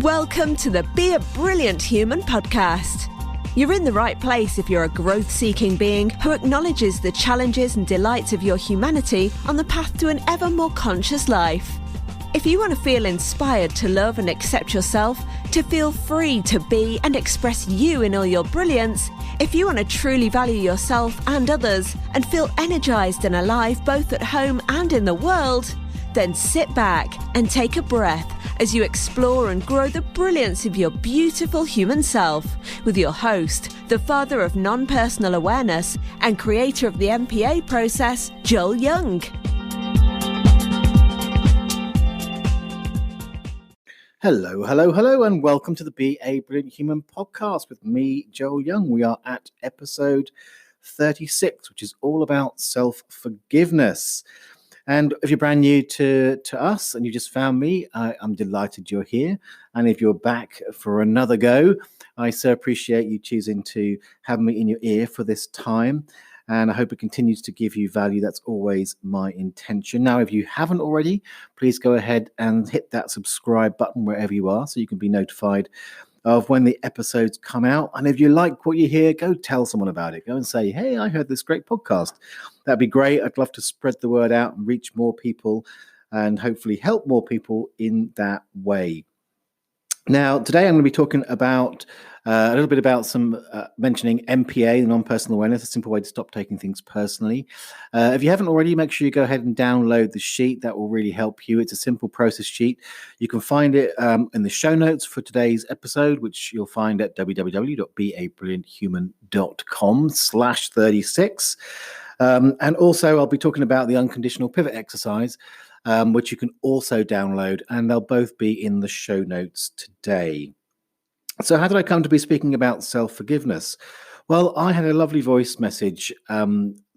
Welcome to the Be a Brilliant Human podcast. You're in the right place if you're a growth-seeking being who acknowledges the challenges and delights of your humanity on the path to an ever more conscious life. If you want to feel inspired to love and accept yourself, to feel free to be and express you in all your brilliance, if you want to truly value yourself and others and feel energized and alive both at home and in the world, then sit back and take a breath as you explore and grow the brilliance of your beautiful human self with your host, the father of non-personal awareness and creator of the MPA process, Joel Young. Hello, and welcome to the Be a Brilliant Human podcast with me, Joel Young. We are at episode 36, which is all about self-forgiveness. And if you're brand new to us and you just found me, I'm delighted you're here. And if you're back for another go, I so appreciate you choosing to have me in your ear for this time. And I hope it continues to give you value. That's always my intention. Now, if you haven't already, please go ahead and hit that subscribe button wherever you are so you can be notified of when the episodes come out. And if you like what you hear, go tell someone about it. Go and say, hey, I heard this great podcast. That'd be great. I'd love to spread the word out and reach more people and hopefully help more people in that way. Now, today I'm going to be talking about a little bit about mentioning MPA, non-personal awareness, a simple way to stop taking things personally. If you haven't already, make sure you go ahead and download the sheet. That will really help you. It's a simple process sheet. You can find it in the show notes for today's episode, which you'll find at www.beabrillianthuman.com/36. And also, I'll be talking about the Unconditional Pivot exercise, which you can also download, and they'll both be in the show notes today. So how did I come to be speaking about self-forgiveness? Well, I had a lovely voice message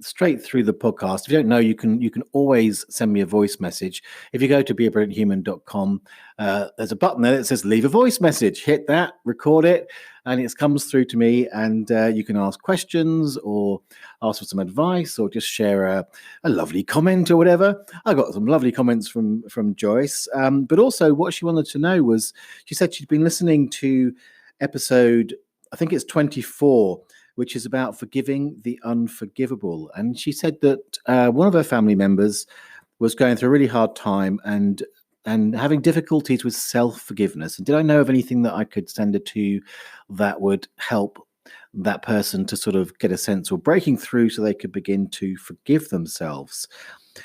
straight through the podcast. If you don't know, you can always send me a voice message. If you go to beabrillianthuman.com, there's a button there that says leave a voice message. Hit that, record it, and it comes through to me, and you can ask questions or ask for some advice or just share a lovely comment or whatever. I got some lovely comments from Joyce, but also what she wanted to know was, she said she'd been listening to episode, I think it's 24, which is about forgiving the unforgivable. And she said that one of her family members was going through a really hard time and having difficulties with self-forgiveness. And did I know of anything that I could send her to that would help that person to sort of get a sense or breaking through so they could begin to forgive themselves?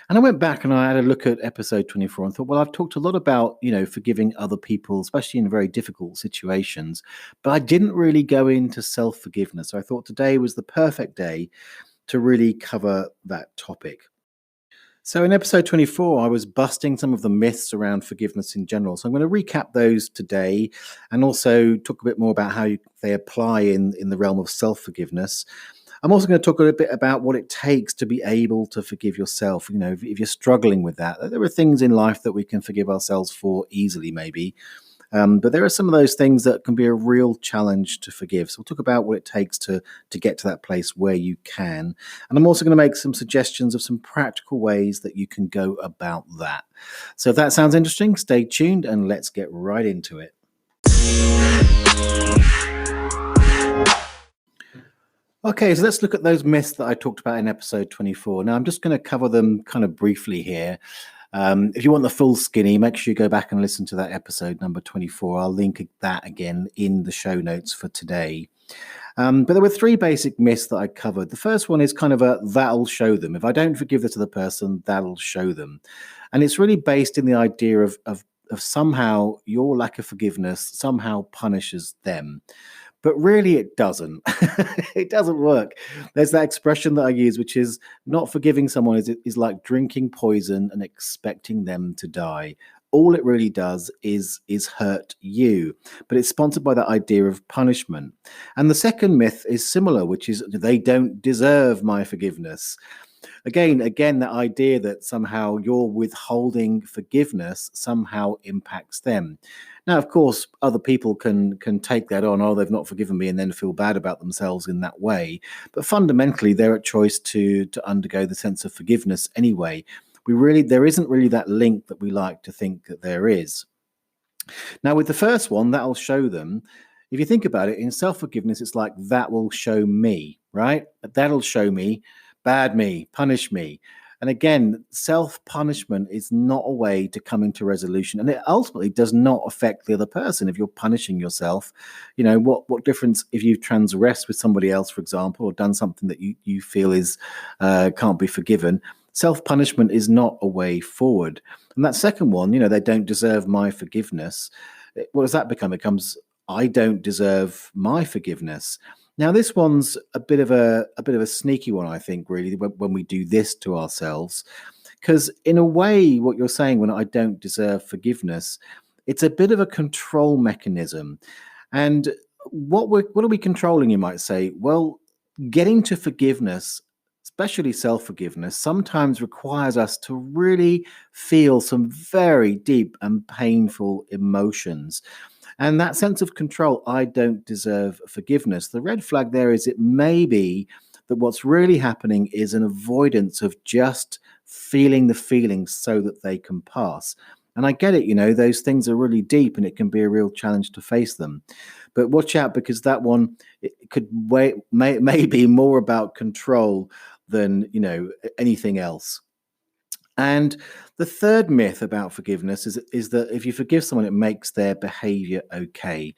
And I went back and I had a look at episode 24 and thought, well, I've talked a lot about, forgiving other people, especially in very difficult situations, but I didn't really go into self-forgiveness. So I thought today was the perfect day to really cover that topic. So in episode 24, I was busting some of the myths around forgiveness in general. So I'm going to recap those today and also talk a bit more about how they apply in the realm of self-forgiveness. I'm also going to talk a little bit about what it takes to be able to forgive yourself. If you're struggling with that, there are things in life that we can forgive ourselves for easily, maybe. But there are some of those things that can be a real challenge to forgive. So we'll talk about what it takes to get to that place where you can. And I'm also going to make some suggestions of some practical ways that you can go about that. So if that sounds interesting, stay tuned and let's get right into it. Okay, so let's look at those myths that I talked about in episode 24. Now, I'm just going to cover them kind of briefly here. If you want the full skinny, make sure you go back and listen to that episode number 24. I'll link that again in the show notes for today. But there were three basic myths that I covered. The first one is kind of that'll show them. If I don't forgive this other person, that'll show them. And it's really based in the idea of somehow your lack of forgiveness somehow punishes them. But really, it doesn't. It doesn't work. There's that expression that I use, which is not forgiving someone is like drinking poison and expecting them to die. All it really does is hurt you. But it's sponsored by that idea of punishment. And the second myth is similar, which is they don't deserve my forgiveness. Again, that idea that somehow your withholding forgiveness somehow impacts them. Now, of course, other people can take that on, they've not forgiven me, and then feel bad about themselves in that way. But fundamentally, they're at choice to undergo the sense of forgiveness anyway. There isn't really that link that we like to think that there is. Now, with the first one, that'll show them, if you think about it, in self-forgiveness, it's like that will show me, right? That'll show me, bad me, punish me. And again, self-punishment is not a way to come into resolution. And it ultimately does not affect the other person. If you're punishing yourself, what difference if you've transgressed with somebody else, for example, or done something that you feel is can't be forgiven? Self-punishment is not a way forward. And that second one, they don't deserve my forgiveness. What does that become? It becomes, I don't deserve my forgiveness. Now, this one's a bit of a sneaky one, I think, really, when we do this to ourselves, because in a way, what you're saying, when I don't deserve forgiveness, it's a bit of a control mechanism. And what are we controlling? You might say, well, getting to forgiveness, especially self-forgiveness, sometimes requires us to really feel some very deep and painful emotions. And that sense of control, I don't deserve forgiveness. The red flag there is it may be that what's really happening is an avoidance of just feeling the feelings so that they can pass. And I get it, those things are really deep and it can be a real challenge to face them. But watch out, because that one, it could may be more about control than, anything else. And the third myth about forgiveness is that if you forgive someone, it makes their behavior okay.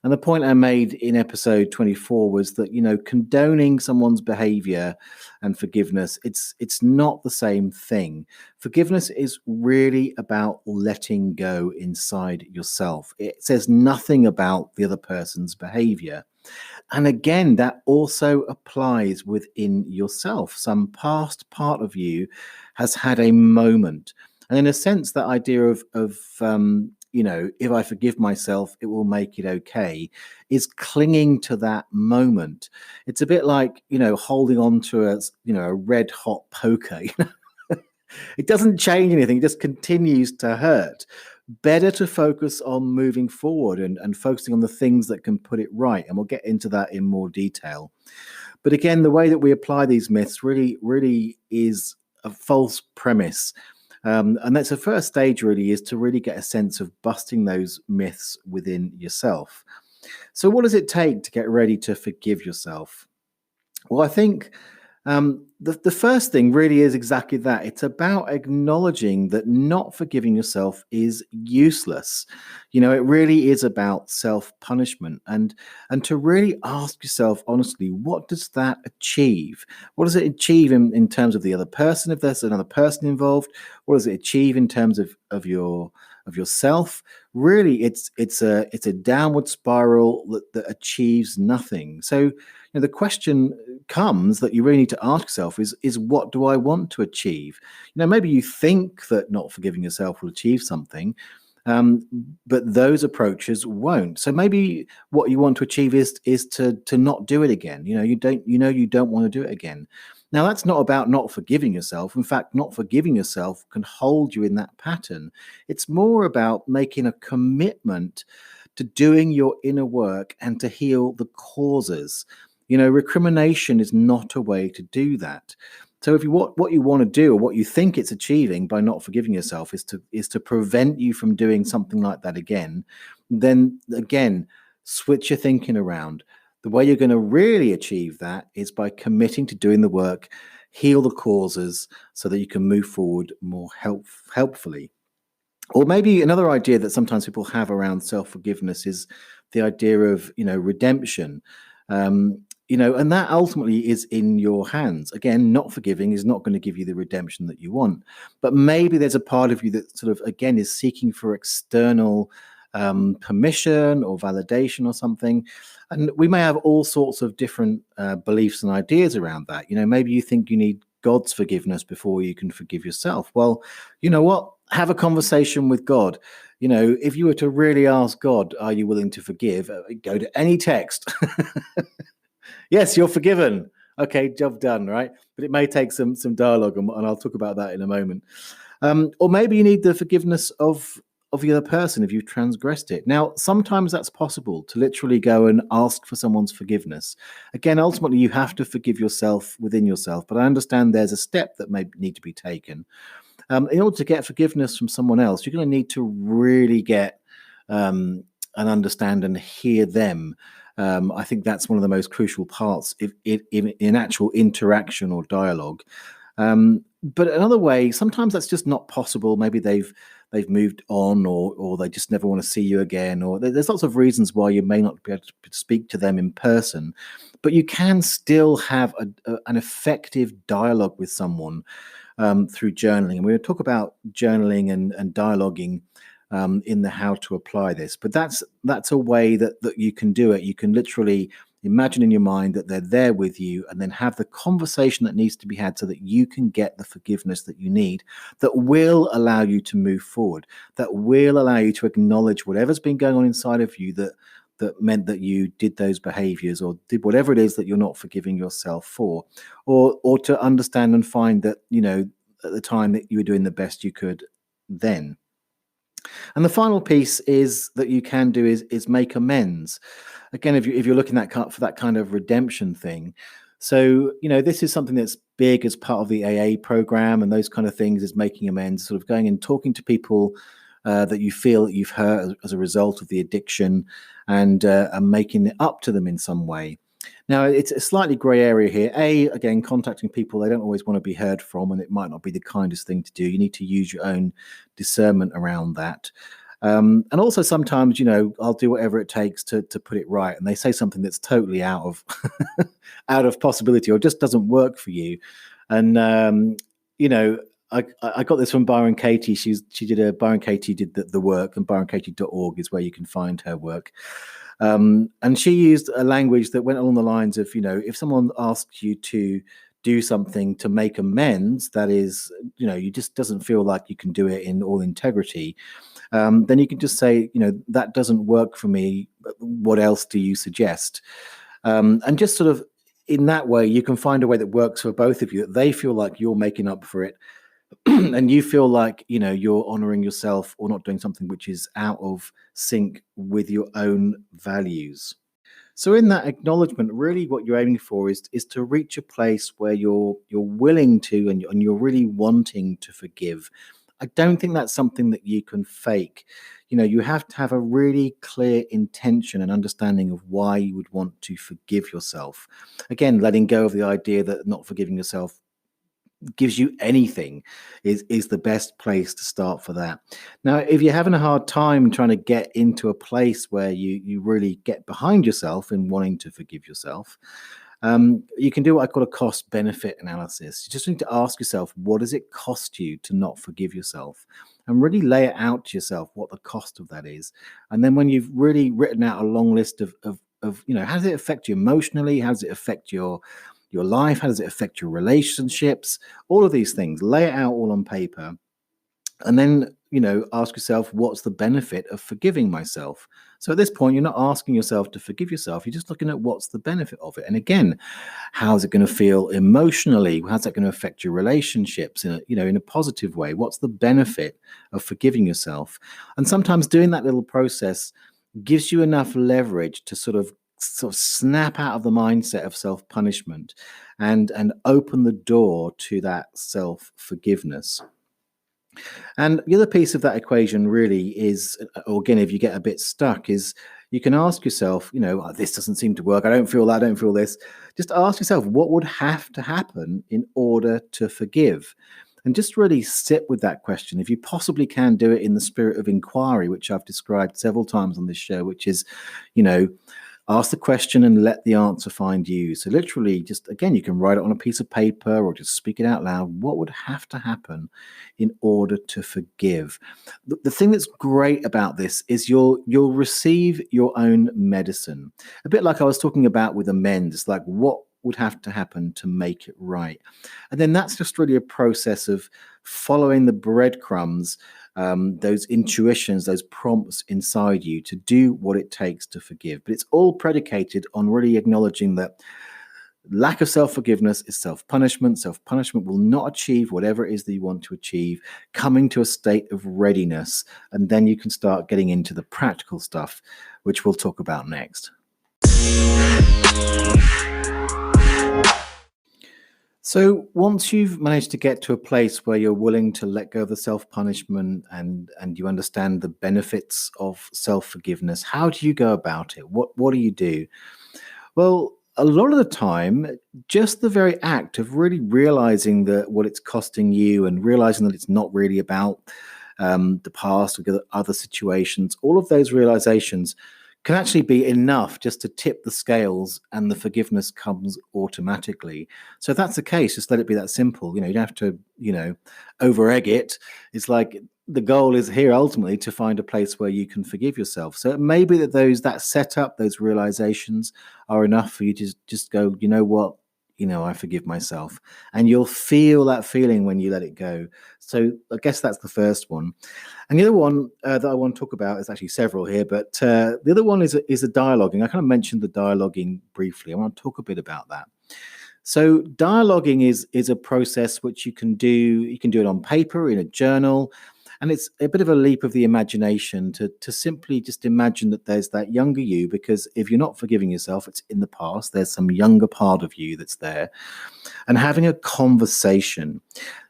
And the point I made in episode 24 was that, condoning someone's behavior and forgiveness, it's not the same thing. Forgiveness is really about letting go inside yourself. It says nothing about the other person's behavior. And again, that also applies within yourself. Some past part of you has had a moment. And in a sense, that idea of if I forgive myself, it will make it okay, is clinging to that moment. It's a bit like, holding on to a red hot poker. It doesn't change anything. It just continues to hurt. Better to focus on moving forward and focusing on the things that can put it right. And we'll get into that in more detail. But again, the way that we apply these myths really is a false premise. And that's the first stage, really, is to really get a sense of busting those myths within yourself. So what does it take to get ready to forgive yourself? Well, I think the first thing really is exactly that. It's about acknowledging that not forgiving yourself is useless. It really is about self-punishment, and to really ask yourself honestly, what does that achieve? What does it achieve in terms of the other person, if there's another person involved? What does it achieve in terms of yourself? Really, it's a downward spiral that achieves nothing. So the question comes that you really need to ask yourself is what do I want to achieve? Maybe you think that not forgiving yourself will achieve something, but those approaches won't. So maybe what you want to achieve is to not do it again. You don't want to do it again. Now, that's not about not forgiving yourself. In fact, not forgiving yourself can hold you in that pattern. It's more about making a commitment to doing your inner work and to heal the causes. Recrimination is not a way to do that. So if what you want to do, or what you think it's achieving by not forgiving yourself, is to prevent you from doing something like that again, then again, switch your thinking around. The way you're going to really achieve that is by committing to doing the work, heal the causes, so that you can move forward more helpfully. Or maybe another idea that sometimes people have around self-forgiveness is the idea of, redemption. And that ultimately is in your hands. Again, not forgiving is not going to give you the redemption that you want. But maybe there's a part of you that sort of, again, is seeking for external permission or validation or something. And we may have all sorts of different beliefs and ideas around that. Maybe you think you need God's forgiveness before you can forgive yourself. Well, you know what? Have a conversation with God. If you were to really ask God, are you willing to forgive? Go to any text. Yes, you're forgiven. Okay, job done, right? But it may take some dialogue, and I'll talk about that in a moment. Or maybe you need the forgiveness of the other person if you've transgressed it. Now, sometimes that's possible, to literally go and ask for someone's forgiveness. Again, ultimately, you have to forgive yourself within yourself, but I understand there's a step that may need to be taken. In order to get forgiveness from someone else, you're going to need to really get and understand and hear them. I think that's one of the most crucial parts in actual interaction or dialogue. But another way, sometimes that's just not possible. Maybe they've moved on, or they just never want to see you again, or there's lots of reasons why you may not be able to speak to them in person. But you can still have an effective dialogue with someone through journaling. And we're going to talk about journaling and dialoguing in the how to apply this. But that's a way that you can do it. You can literally imagine in your mind that they're there with you, and then have the conversation that needs to be had so that you can get the forgiveness that you need, that will allow you to move forward, that will allow you to acknowledge whatever's been going on inside of you that meant that you did those behaviors or did whatever it is that you're not forgiving yourself for, or to understand and find that, at the time that you were doing the best you could then. And the final piece is that you can do is make amends. Again, if you're looking for that kind of redemption thing. So, this is something that's big as part of the AA program and those kind of things, is making amends, sort of going and talking to people that you feel that you've hurt as a result of the addiction, and making it up to them in some way. Now, it's a slightly grey area here. Again, contacting people they don't always want to be heard from, and it might not be the kindest thing to do. You need to use your own discernment around that. And also sometimes, I'll do whatever it takes to put it right. And they say something that's totally out of out of possibility, or just doesn't work for you. And, I got this from Byron Katie. Byron Katie did the work, and byronkatie.org is where you can find her work. And she used a language that went along the lines of, if someone asks you to do something to make amends, that is, you just doesn't feel like you can do it in all integrity, then you can just say, that doesn't work for me. What else do you suggest? And just sort of in that way, you can find a way that works for both of you, that they feel like you're making up for it. And you feel like, you're honoring yourself, or not doing something which is out of sync with your own values. So in that acknowledgement, really what you're aiming for is to reach a place where you're willing to, and you're really wanting to forgive. I don't think that's something that you can fake. You have to have a really clear intention and understanding of why you would want to forgive yourself. Again, letting go of the idea that not forgiving yourself gives you anything is the best place to start for that. Now, if you're having a hard time trying to get into a place where you really get behind yourself in wanting to forgive yourself, you can do what I call a cost benefit analysis. You just need to ask yourself, what does it cost you to not forgive yourself? And really lay it out to yourself what the cost of that is. And then when you've really written out a long list of how does it affect you emotionally? How does it affect your life? How does it affect your relationships? All of these things, lay it out all on paper. And then, ask yourself, what's the benefit of forgiving myself? So at this point, you're not asking yourself to forgive yourself. You're just looking at what's the benefit of it. And again, how's it going to feel emotionally? How's that going to affect your relationships in a positive way? What's the benefit of forgiving yourself? And sometimes doing that little process gives you enough leverage to sort of snap out of the mindset of self-punishment and open the door to that self-forgiveness. And the other piece of that equation really is, or again, if you get a bit stuck, is you can ask yourself, this doesn't seem to work. I don't feel that. I don't feel this. Just ask yourself, what would have to happen in order to forgive? And just really sit with that question. If you possibly can, do it in the spirit of inquiry, which I've described several times on this show, which is, ask the question and let the answer find you. So literally, just again, you can write it on a piece of paper or just speak it out loud. What would have to happen in order to forgive? The thing that's great about this is you'll receive your own medicine. A bit like I was talking about with amends. It's like, what would have to happen to make it right? And then that's just really a process of following the breadcrumbs, those intuitions, those prompts inside you to do what it takes to forgive. But it's all predicated on really acknowledging that lack of self-forgiveness is self-punishment. Self-punishment will not achieve whatever it is that you want to achieve. Coming to a state of readiness, and then you can start getting into the practical stuff, which we'll talk about next. So once you've managed to get to a place where you're willing to let go of the self-punishment and you understand the benefits of self-forgiveness, how do you go about it? What do you do? Well, a lot of the time, just the very act of really realizing that what it's costing you and realizing that it's not really about the past or other situations, all of those realizations can actually be enough just to tip the scales and the forgiveness comes automatically. So if that's the case, just let it be that simple. You don't have to, over egg it. It's like the goal is here ultimately to find a place where you can forgive yourself. So it may be that that setup, those realizations are enough for you to just go, you know what? I forgive myself. And you'll feel that feeling when you let it go. So I guess that's the first one. And the other one that I want to talk about is actually several here, but the other one is a dialoguing. I kind of mentioned the dialoguing briefly. I want to talk a bit about that. So dialoguing is a process which you can do. You can do it on paper, in a journal. And it's a bit of a leap of the imagination to simply just imagine that there's that younger you, because if you're not forgiving yourself, it's in the past. There's some younger part of you that's there. And having a conversation.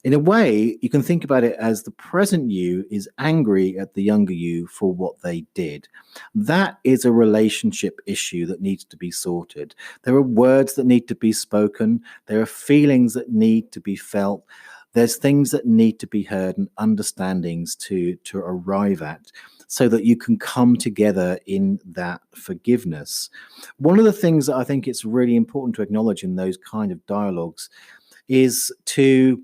In a way, you can think about it as the present you is angry at the younger you for what they did. That is a relationship issue that needs to be sorted. There are words that need to be spoken. There are feelings that need to be felt. There's things that need to be heard and understandings to arrive at so that you can come together in that forgiveness. One of the things that I think it's really important to acknowledge in those kind of dialogues is to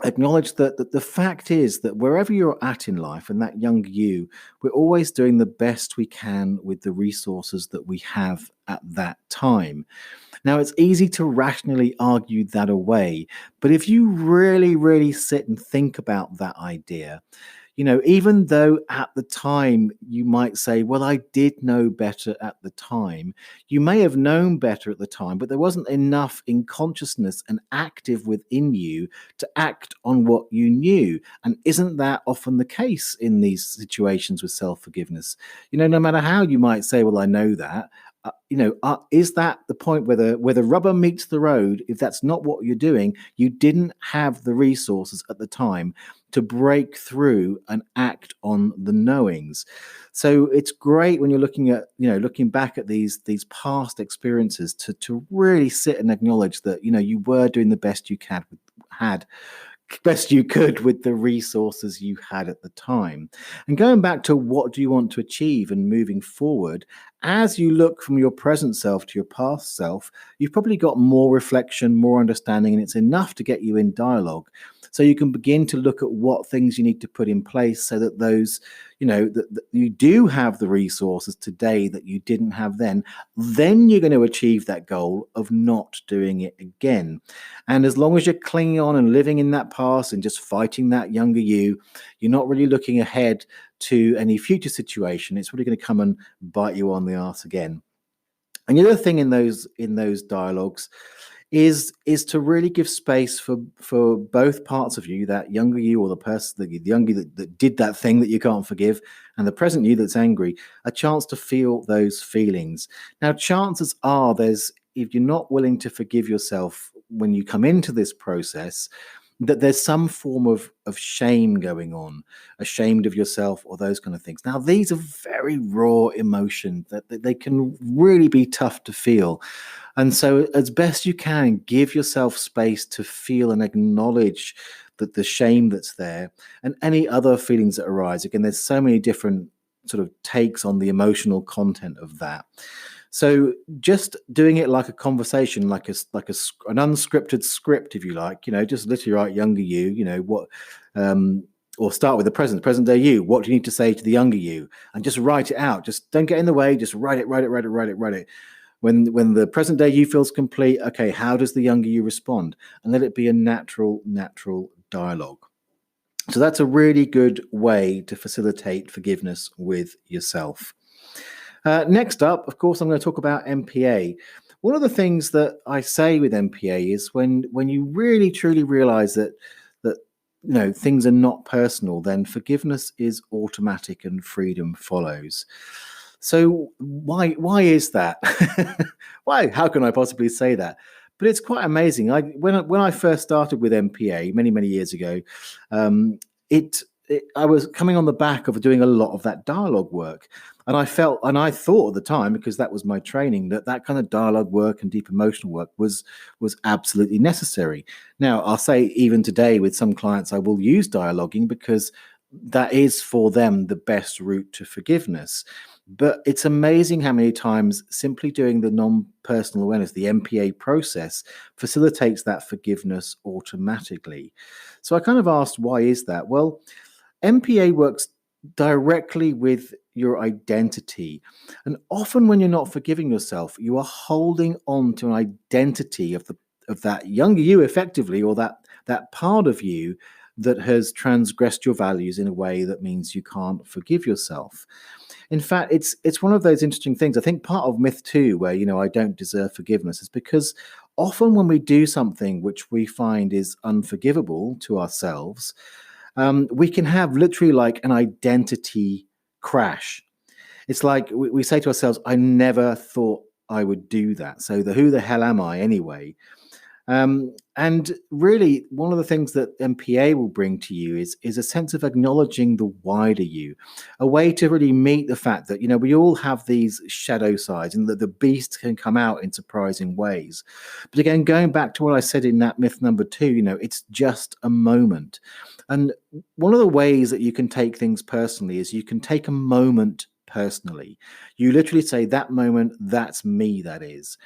acknowledge that the fact is that wherever you're at in life and that younger you, we're always doing the best we can with the resources that we have at that time. Now, it's easy to rationally argue that away, but if you really, really sit and think about that idea, even though at the time you might say, well, I did know better at the time, you may have known better at the time, but there wasn't enough in consciousness and active within you to act on what you knew. And isn't that often the case in these situations with self-forgiveness? No matter how you might say, well, I know that, is that the point where the rubber meets the road? If that's not what you're doing, you didn't have the resources at the time to break through and act on the knowings. So it's great when you're looking back at these past experiences to really sit and acknowledge that, you were doing the best you could with the resources you had at the time. And going back to what do you want to achieve and moving forward, as you look from your present self to your past self, you've probably got more reflection, more understanding, and it's enough to get you in dialogue. So you can begin to look at what things you need to put in place so that those, that you do have the resources today that you didn't have then you're going to achieve that goal of not doing it again. And as long as you're clinging on and living in that past and just fighting that younger you, you're not really looking ahead to any future situation. It's really going to come and bite you on the arse again. And the other thing in those dialogues is to really give space for both parts of you, that younger you or the person, the younger you that did that thing that you can't forgive, and the present you that's angry, a chance to feel those feelings. Now, chances are if you're not willing to forgive yourself when you come into this process, that there's some form of shame going on, ashamed of yourself or those kind of things. Now, these are very raw emotions that they can really be tough to feel. And so as best you can, give yourself space to feel and acknowledge that the shame that's there and any other feelings that arise. Again, there's so many different sort of takes on the emotional content of that. So just doing it like a conversation, like an unscripted script, if you like, just literally write younger you, what, or start with the present day you. What do you need to say to the younger you? And just write it out. Just don't get in the way. Just write it. When the present day you feels complete, okay, how does the younger you respond? And let it be a natural dialogue. So that's a really good way to facilitate forgiveness with yourself. Next up, of course, I'm going to talk about MPA. One of the things that I say with MPA is when you really truly realize that things are not personal, then forgiveness is automatic and freedom follows. So why is that? Why? How can I possibly say that? But it's quite amazing. When I first started with MPA many years ago, um, I was coming on the back of doing a lot of that dialogue work. And I thought at the time, because that was my training, that kind of dialogue work and deep emotional work was absolutely necessary. Now, I'll say even today with some clients, I will use dialoguing because that is for them the best route to forgiveness. But it's amazing how many times simply doing the non-personal awareness, the MPA process, facilitates that forgiveness automatically. So I kind of asked, why is that? Well, MPA works directly with your identity. And often when you're not forgiving yourself, you are holding on to an identity of that younger you effectively, or that part of you that has transgressed your values in a way that means you can't forgive yourself. In fact, it's one of those interesting things. I think part of myth 2, where I don't deserve forgiveness, is because often when we do something which we find is unforgivable to ourselves, we can have literally like an identity crash. It's like we say to ourselves, I never thought I would do that. So who the hell am I anyway? And really, one of the things that MPA will bring to you is a sense of acknowledging the wider you, a way to really meet the fact that, we all have these shadow sides and that the beast can come out in surprising ways. But again, going back to what I said in that myth number 2, it's just a moment. And one of the ways that you can take things personally is you can take a moment personally. You literally say, that moment, that's me, that is.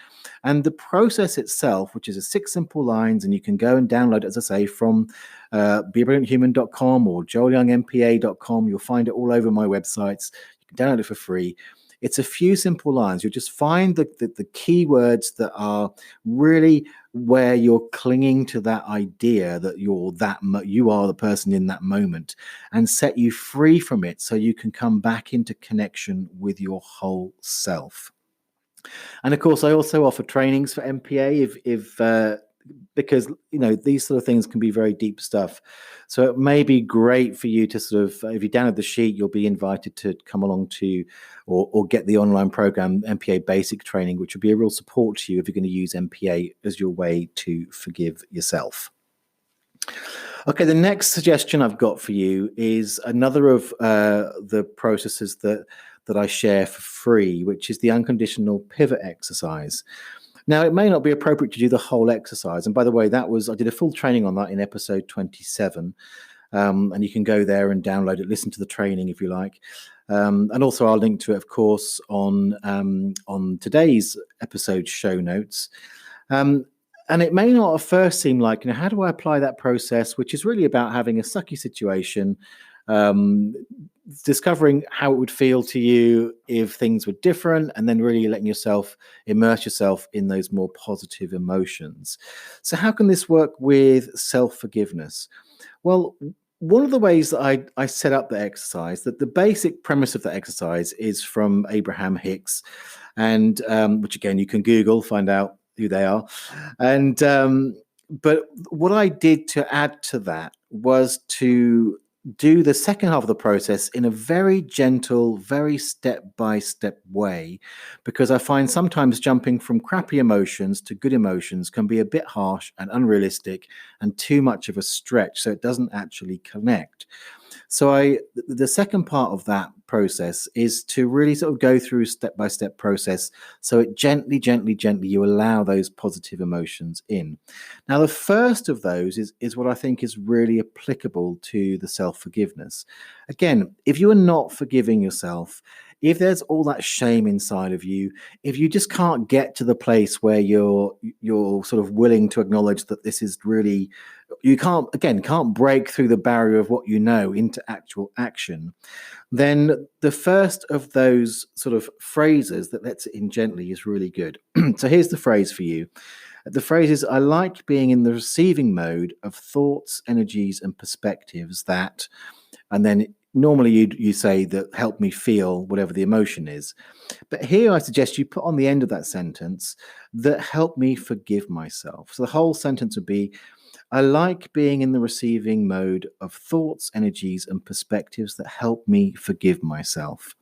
And the process itself, which is a 6 simple lines, and you can go and download it, as I say, from beabrillianthuman.com or joelyoungmpa.com. You'll find it all over my websites. You can download it for free. It's a few simple lines. You'll just find the keywords that are really where you're clinging to that idea that you are the person in that moment, and set you free from it so you can come back into connection with your whole self. And of course, I also offer trainings for MPA because these sort of things can be very deep stuff. So it may be great for you to sort of, if you download the sheet, you'll be invited to come along to or get the online program MPA Basic Training, which will be a real support to you if you're going to use MPA as your way to forgive yourself. Okay, the next suggestion I've got for you is another of the processes that I share for free, which is the Unconditional Pivot exercise. Now, it may not be appropriate to do the whole exercise. And by the way, I did a full training on that in episode 27. And you can go there and download it, listen to the training if you like. And also I'll link to it, of course, on today's episode show notes. And it may not at first seem like, how do I apply that process, which is really about having a sucky situation, discovering how it would feel to you if things were different, and then really letting yourself immerse yourself in those more positive emotions. So how can this work with self-forgiveness? Well, one of the ways that I set up the exercise, that the basic premise of the exercise is from Abraham Hicks, and which again you can Google, find out who they are. And but what I did to add to that was to do the second half of the process in a very gentle, very step-by-step way, because I find sometimes jumping from crappy emotions to good emotions can be a bit harsh and unrealistic and too much of a stretch, so it doesn't actually connect. So the second part of that process is to really sort of go through step-by-step process, so it gently you allow those positive emotions in. Now, the first of those is what I think is really applicable to the self-forgiveness. Again, if you are not forgiving yourself, if there's all that shame inside of you, if you just can't get to the place where you're sort of willing to acknowledge that this is really, you can't break through the barrier of what you know into actual action, then the first of those sort of phrases that lets it in gently is really good. So here's the phrase for you. The phrase is, I like being in the receiving mode of thoughts, energies, and perspectives that, and then normally you say that help me feel whatever the emotion is. But here I suggest you put on the end of that sentence that help me forgive myself. So the whole sentence would be, I like being in the receiving mode of thoughts, energies, and perspectives that help me forgive myself.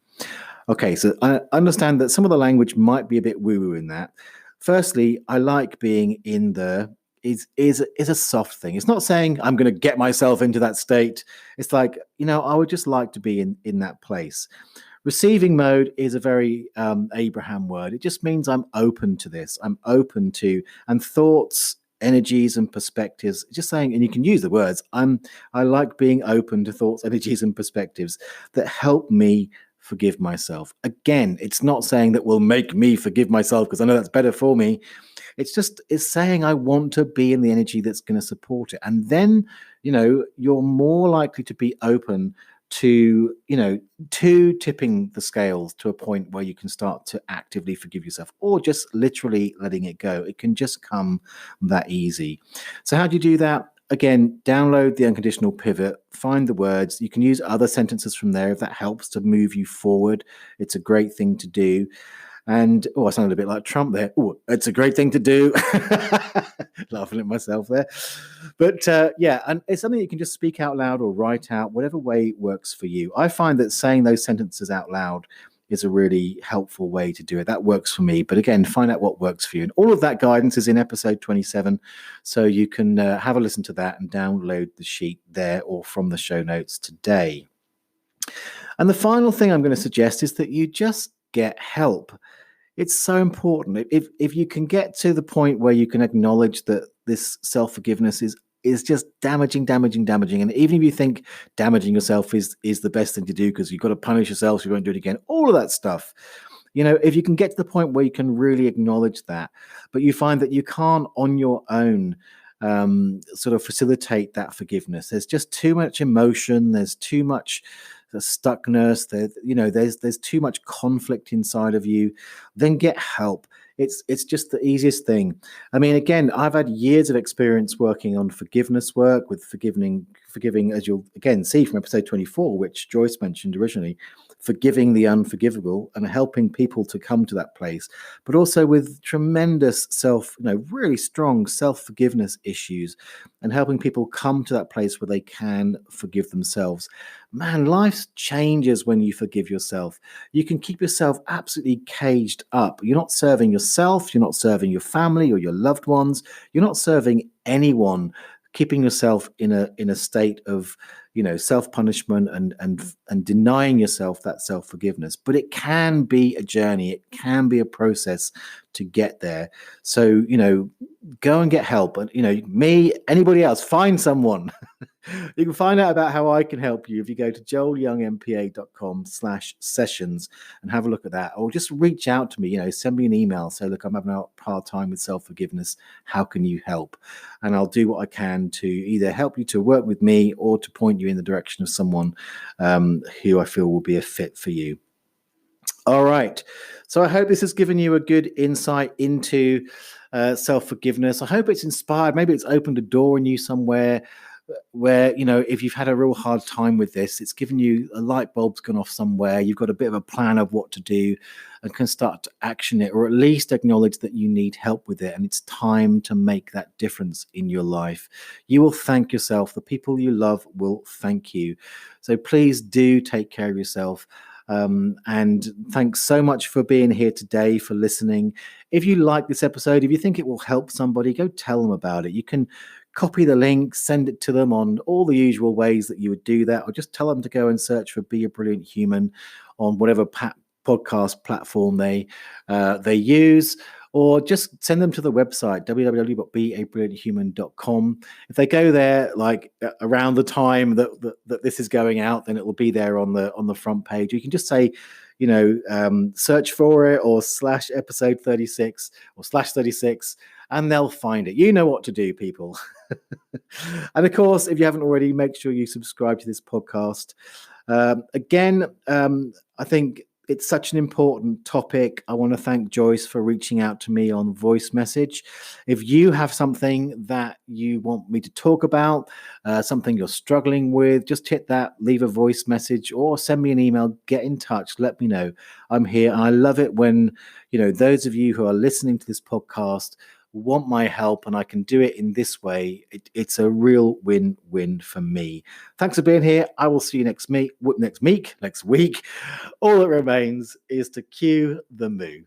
Okay, so I understand that some of the language might be a bit woo-woo in that. Firstly, I like being in the is a soft thing. It's not saying I'm going to get myself into that state. It's like, I would just like to be in that place. Receiving mode is a very Abraham word. It just means I'm open to this. I'm open to and thoughts, energies, and perspectives. Just saying, and you can use the words. I like being open to thoughts, energies, and perspectives that help me forgive myself. Again, it's not saying that will make me forgive myself because I know that's better for me. It's saying I want to be in the energy that's going to support it. And then, you're more likely to be open to tipping the scales to a point where you can start to actively forgive yourself, or just literally letting it go. It can just come that easy. So how do you do that? Again, download the Unconditional Pivot, find the words. You can use other sentences from there if that helps to move you forward. It's a great thing to do. And, I sounded a bit like Trump there. Oh, it's a great thing to do. Laughing at myself there. But and it's something you can just speak out loud or write out, whatever way works for you. I find that saying those sentences out loud is a really helpful way to do it. That works for me. But again, find out what works for you. And all of that guidance is in episode 27. So you can have a listen to that and download the sheet there or from the show notes today. And the final thing I'm going to suggest is that you just get help. It's so important. If you can get to the point where you can acknowledge that this self-forgiveness is just damaging. And even if you think damaging yourself is the best thing to do because you've got to punish yourself so you won't do it again, all of that stuff, if you can get to the point where you can really acknowledge that, but you find that you can't on your own sort of facilitate that forgiveness. There's just too much emotion. There's too much stuckness. There's too much conflict inside of you. Then get help. It's just the easiest thing. I mean, again, I've had years of experience working on forgiveness work with forgiving, as you'll again see from episode 24, which Joyce mentioned originally, forgiving the unforgivable and helping people to come to that place, but also with tremendous really strong self-forgiveness issues and helping people come to that place where they can forgive themselves. Man, life changes when you forgive yourself. You can keep yourself absolutely caged up. You're not serving yourself. You're not serving your family or your loved ones. You're not serving anyone, keeping yourself in a state of self-punishment and denying yourself that self-forgiveness. But it can be a journey. It can be a process to get there. So go and get help. And me, anybody else, find someone. You can find out about how I can help you if you go to joelyoungmpa.com/sessions and have a look at that, or just reach out to me, send me an email. Say, look, I'm having a hard time with self-forgiveness. How can you help? And I'll do what I can to either help you to work with me or to point you in the direction of someone who I feel will be a fit for you. All right. So I hope this has given you a good insight into self-forgiveness. I hope it's inspired. Maybe it's opened a door in you somewhere where, if you've had a real hard time with this, it's given you a light bulb's gone off somewhere. You've got a bit of a plan of what to do and can start to action it, or at least acknowledge that you need help with it. And it's time to make that difference in your life. You will thank yourself. The people you love will thank you. So please do take care of yourself. And thanks so much for being here today, for listening. If you like this episode, if you think it will help somebody, go tell them about it. You can copy the link, send it to them on all the usual ways that you would do that, or just tell them to go and search for Be a Brilliant Human on whatever podcast platform they use, or just send them to the website, www.beabrillianthuman.com. If they go there around the time that this is going out, then it will be there on the front page. You can just say, search for it or /episode 36 or /36, and they'll find it. You know what to do, people. And of course, if you haven't already, make sure you subscribe to this podcast. Again, I think it's such an important topic. I want to thank Joyce for reaching out to me on voice message. If you have something that you want me to talk about, something you're struggling with, just hit that, leave a voice message or send me an email, get in touch, let me know. I'm here. And I love it when, those of you who are listening to this podcast want my help and I can do it in this way. It's a real win-win for me. Thanks for being here. I will see you next week. All that remains is to cue the moo.